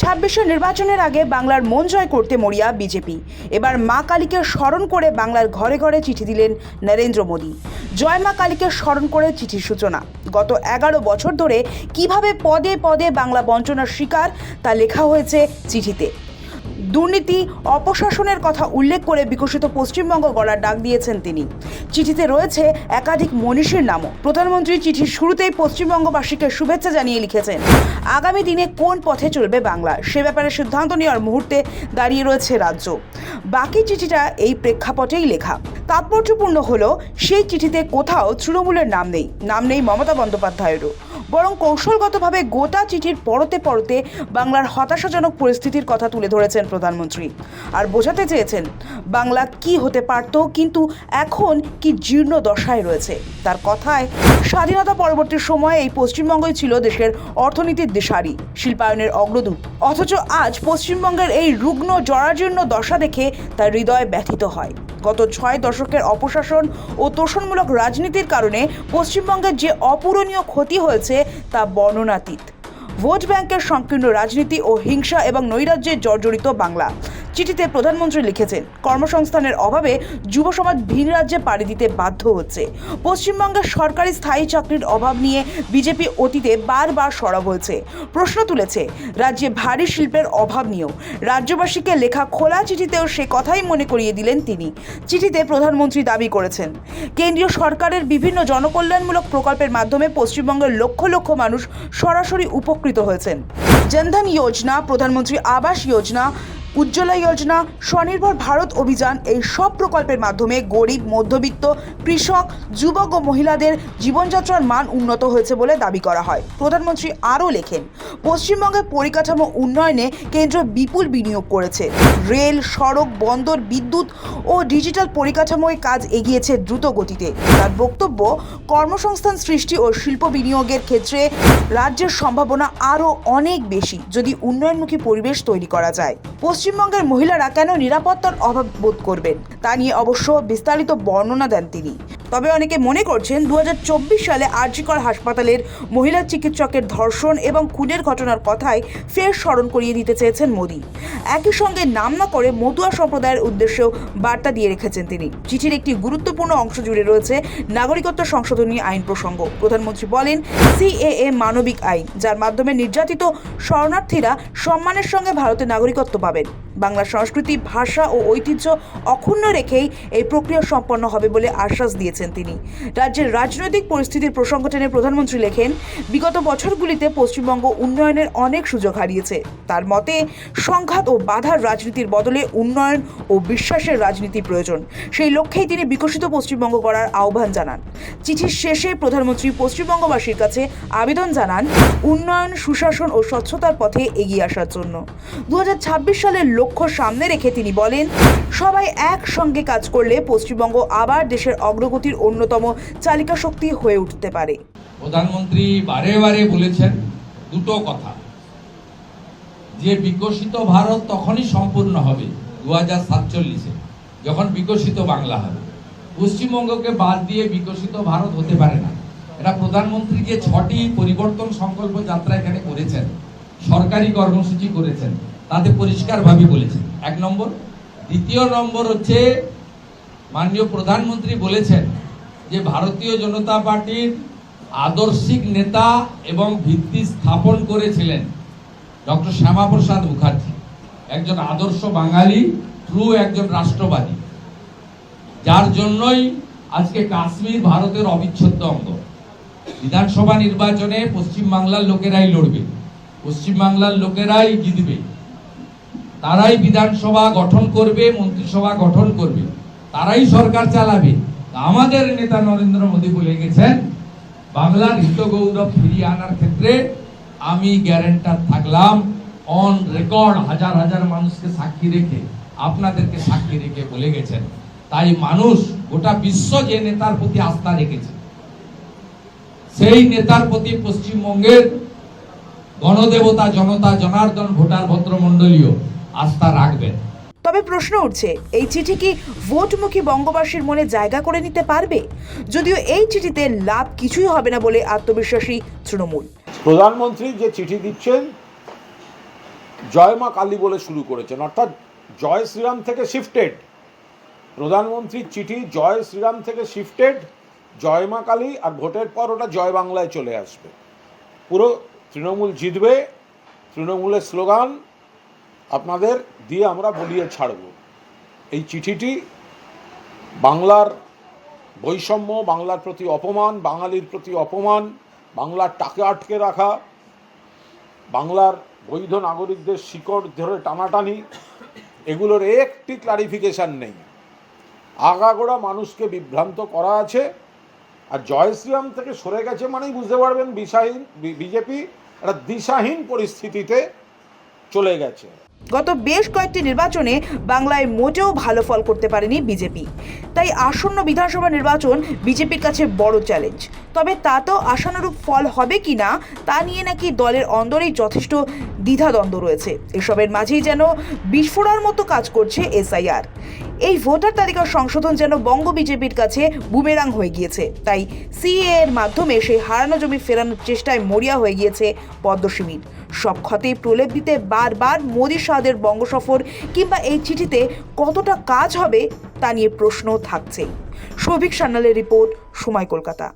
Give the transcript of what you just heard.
২৬শে নির্বাচনের আগে বাংলার মন জয় করতে মরিয়া বিজেপি। এবার মা কালীকে স্মরণ করে বাংলার ঘরে ঘরে চিঠি দিলেন নরেন্দ্র মোদী। জয় মা কালীকে স্মরণ করে চিঠির সূচনা। গত ১১ বছর ধরে কিভাবে পদে পদে বাংলা বঞ্চনার শিকার তা লেখা হয়েছে চিঠিতে। দুর্নীতি, অপশাসনের কথা উল্লেখ করে বিকশিত পশ্চিমবঙ্গ গড়ার ডাক দিয়েছেন তিনি। চিঠিতে রয়েছে একাধিক মনীষীর নামও। প্রধানমন্ত্রী চিঠির শুরুতেই পশ্চিমবঙ্গবাসীকে শুভেচ্ছা জানিয়ে লিখেছেন, আগামী দিনে কোন পথে চলবে বাংলা সে ব্যাপারে সিদ্ধান্ত নেওয়ার মুহূর্তে দাঁড়িয়ে রয়েছে রাজ্য। বাকি চিঠিটা এই প্রেক্ষাপটেই লেখা। তাৎপর্যপূর্ণ হলো সেই চিঠিতে কোথাও তৃণমূলের নাম নেই মমতা বন্দ্যোপাধ্যায়েরও, বরং কৌশলগতভাবে গোটা চিঠির পরতে পরতে বাংলার হতাশাজনক পরিস্থিতির কথা তুলে ধরেছেন প্রধানমন্ত্রী। আর বোঝাতে চেয়েছেন বাংলা কি হতে পারত, কিন্তু এখন কি জীর্ণ দশায় রয়েছে। তার কথায় স্বাধীনতা পরবর্তী সময়ে এই পশ্চিমবঙ্গই ছিল দেশের অর্থনীতির দিশারি, শিল্পায়নের অগ্রদূত। অথচ আজ পশ্চিমবঙ্গের এই রুগ্ন জরাজীর্ণ দশা দেখে তার হৃদয় ব্যথিত হয়। গত ৬ দশকের অপশাসন ও তোষণমূলক রাজনীতির কারণে পশ্চিমবঙ্গের যে অপূরণীয় ক্ষতি হয়েছে তা বর্ণনাতীত। ভোট ব্যাংকের সংকীর্ণ রাজনীতি ও হিংসা এবং নৈরাজ্যে জর্জরিত বাংলা। চিঠিতে প্রধানমন্ত্রী লিখেছেন, কর্মসংস্থানের অভাবে যুব সমাজ ভিন রাজ্যে পাড়ি দিতে বাধ্য হচ্ছে। পশ্চিমবঙ্গের সরকারি স্থায়ী চাকরির অভাব নিয়ে বিজেপি অতীতে বারবার সরব হয়েছে। প্রশ্ন তুলেছে রাজ্যে ভারী শিল্পের অভাব নিয়েও। রাজ্যবাসীকে লেখা খোলা চিঠিতেও সে কথাই মনে করিয়ে দিলেন তিনি। চিঠিতে প্রধানমন্ত্রী দাবি করেছেন, কেন্দ্রীয় সরকারের বিভিন্ন জনকল্যাণমূলক প্রকল্পের মাধ্যমে পশ্চিমবঙ্গের লক্ষ লক্ষ মানুষ সরাসরি উপকৃত হয়েছেন। জনধন যোজনা, প্রধানমন্ত্রী আবাস যোজনা, উজ্জ্বলা যোজনা, স্বনির্ভর ভারত অভিযান, এই সব প্রকল্পের মাধ্যমে গরিব, মধ্যবিত্ত, কৃষক, যুবক ও মহিলাদের জীবনযাত্রার মান উন্নত হয়েছে বলে দাবি করা হয়। প্রধানমন্ত্রী আরও লেখেন, পশ্চিমবঙ্গের পরিকাঠামো উন্নয়নে কেন্দ্র বিপুল বিনিয়োগ করেছে। রেল, সড়ক, বন্দর, বিদ্যুৎ ও ডিজিটাল পরিকাঠামোয় কাজ এগিয়েছে দ্রুত গতিতে। তার বক্তব্য, কর্মসংস্থান সৃষ্টি ও শিল্প বিনিয়োগের ক্ষেত্রে রাজ্যের সম্ভাবনা আরও অনেক বেশি যদি উন্নয়নমুখী পরিবেশ তৈরি করা যায়। পশ্চিমবঙ্গের মহিলারা কেন নিরাপত্তার অভাব বোধ করবেন তা নিয়ে অবশ্য বিস্তারিত বর্ণনা দেন তিনি। তবে অনেকে মনে করছেন ২০২৪ সালে আরজিকর হাসপাতালের মহিলা চিকিৎসকের ধর্ষণ এবং খুনের ঘটনার কথাই ফের স্মরণ করিয়ে দিতে চেয়েছেন মোদী। একই সঙ্গে নাম না করে মতুয়া সম্প্রদায়ের উদ্দেশ্যেও বার্তা দিয়ে রেখেছেন তিনি। চিঠির একটি গুরুত্বপূর্ণ অংশ জুড়ে রয়েছে নাগরিকত্ব সংশোধনী আইন প্রসঙ্গ। প্রধানমন্ত্রী বলেন, সিএএ মানবিক আইন, যার মাধ্যমে নির্যাতিত শরণার্থীরা সম্মানের সঙ্গে ভারতের নাগরিকত্ব পাবেন। বাংলার সংস্কৃতি, ভাষা ও ঐতিহ্য অক্ষুণ্ণ রেখেই এই প্রক্রিয়া সম্পন্ন হবে বলে আশ্বাস দিয়েছেন তিনি। রাজ্যের রাজনৈতিক পরিস্থিতির প্রসঙ্গ টেনে প্রধানমন্ত্রী লেখেন, বিগত বছরগুলিতে পশ্চিমবঙ্গ উন্নয়নের অনেক সুযোগ হারিয়েছে। তার মতে, সংঘাত ও বাধার রাজনীতির বদলে উন্নয়ন ও বিশ্বাসের রাজনীতি প্রয়োজন। সেই লক্ষ্যেই তিনি বিকশিত পশ্চিমবঙ্গ গড়ার আহ্বান জানান। চিঠির শেষে প্রধানমন্ত্রী পশ্চিমবঙ্গবাসীর কাছে আবেদন জানান উন্নয়ন, সুশাসন ও স্বচ্ছতার পথে এগিয়ে আসার জন্য। ২০২৬ সালের লক্ষ্য সামনে রেখে তিনি বলেন, সবাই একসঙ্গে কাজ করলে পশ্চিমবঙ্গ আবার দেশের অগ্রগতির অন্যতম চালিকা শক্তি হয়ে উঠতে পারে। প্রধানমন্ত্রী বারে বারে বলেছেন দুটো কথা, যে বিকশিত ভারত তখনই সম্পূর্ণ হবে ২০৪৭-এ, যখন বিকশিত বাংলা হবে। পশ্চিমবঙ্গকে বাদ দিয়ে বিকশিত ভারত হতে পারে না। এটা প্রধানমন্ত্রী যে ৬টি পরিবর্তন সংকল্প যাত্রা এখানে করেছেন, সরকারি কর্মসূচি করেছেন, তাতে পরিষ্কারভাবে বলেছেন। ১ নম্বর। দ্বিতীয় নম্বর হচ্ছে, মাননীয় প্রধানমন্ত্রী বলেছেন যে ভারতীয় জনতা পার্টির আদর্শিক নেতা এবং ভিত্তি স্থাপন করেছিলেন ডক্টর শ্যামাপ্রসাদ মুখার্জি, একজন আদর্শ বাঙালি, ট্রু একজন রাষ্ট্রবাদী, যার জন্যই আজকে কাশ্মীর ভারতের অবিচ্ছেদ্য অঙ্গ। বিধানসভা নির্বাচনে পশ্চিমবাংলার লোকেরাই লড়বে, পশ্চিমবাংলার লোকেরাই জিতবে, তারাই বিধানসভা গঠন করবে, মন্ত্রিসভা গঠন করবে, তারাই সরকার চালাবে। আমাদের নেতা নরেন্দ্র মোদী বলে গেছেন, বাংলার হিত গৌরব ফিরিয়ে আনার ক্ষেত্রে আমি গ্যারান্টার থাকলাম। অন রেকর্ড হাজার হাজার মানুষকে সাক্ষী রেখে, আপনাদেরকে সাক্ষী রেখে বলে গেছেন। তাই মানুষ, গোটা বিশ্ব যে নেতার প্রতি আস্থা রেখেছে, সেই নেতার প্রতি পশ্চিমবঙ্গের গণদেবতা, জনতা, জনার্দন, ভোটার, ভদ্রমণ্ডলীয় আস্থা রাখবেন। তবে প্রশ্ন উঠছে, এই চিঠি কি ভোটমুখী বঙ্গবাসীর মনে জায়গা করে নিতে পারবে? যদিও এই চিঠিতে লাভ কিছুই হবে না বলে আত্মবিশ্বাসী তৃণমূল। প্রধানমন্ত্রী যে চিঠি দিচ্ছেন জয় মা কালী বলে শুরু করেছেন, অর্থাৎ জয় শ্রীরাম থেকে শিফটেড। প্রধানমন্ত্রীর চিঠি জয় শ্রীরাম থেকে শিফটেড জয় মা কালী, আর ভোটের পর ওটা জয় বাংলায় চলে আসবে। পুরো তৃণমূল জিতবে, তৃণমূলের স্লোগান আপনাদের দিয়ে আমরা বলিয়ে ছাড়ব। এই চিঠিটি বাংলার বৈষম্য, বাংলার প্রতি অপমান, বাঙালির প্রতি অপমান, বাংলার টাকা আটকে রাখা, বাংলার বৈধ নাগরিকদের শিকড় ধরে টানাটানি, এগুলোর একটি ক্লারিফিকেশান নেই। আগাগোড়া মানুষকে বিভ্রান্ত করা আছে। আর জয় শ্রীরাম থেকে সরে গেছে মানেই বুঝতে পারবেন বিজেপি একটা দিশাহীন পরিস্থিতিতে চলে গেছে। গত বেশ কয়েকটি নির্বাচনে বাংলায় মোটেও ভালো ফল করতে পারেনি বিজেপি, তাই আসন্ন বিধানসভা নির্বাচন বিজেপির কাছে বড় চ্যালেঞ্জ। তবে তাতেও আশানুরূপ ফল হবে কিনা তা নিয়ে নাকি দলের অন্দরেই যথেষ্ট দ্বিধাদ্বন্দ্ব রয়েছে। এসবের মাঝেই যেন বিস্ফোরণের মতো কাজ করছে এসআইআর। এই ভোটার তালিকা সংশোধন যেন বঙ্গ বিজেপির কাছে বুমেরাং হয়ে গিয়েছে। তাই সিএ এর মাধ্যমে সেই হারানো জমি ফেরানোর চেষ্টায় মরিয়া হয়ে গিয়েছে পদ্ম শিবির। সব ক্ষতে প্রলেপ দিতে বারবার মোদী শাহদের বঙ্গ সফর কিংবা এই চিঠিতে কতটা কাজ হবে তা নিয়ে প্রশ্ন থাকছেই। সৌভিক সান্যালের রিপোর্ট, সময় কলকাতা।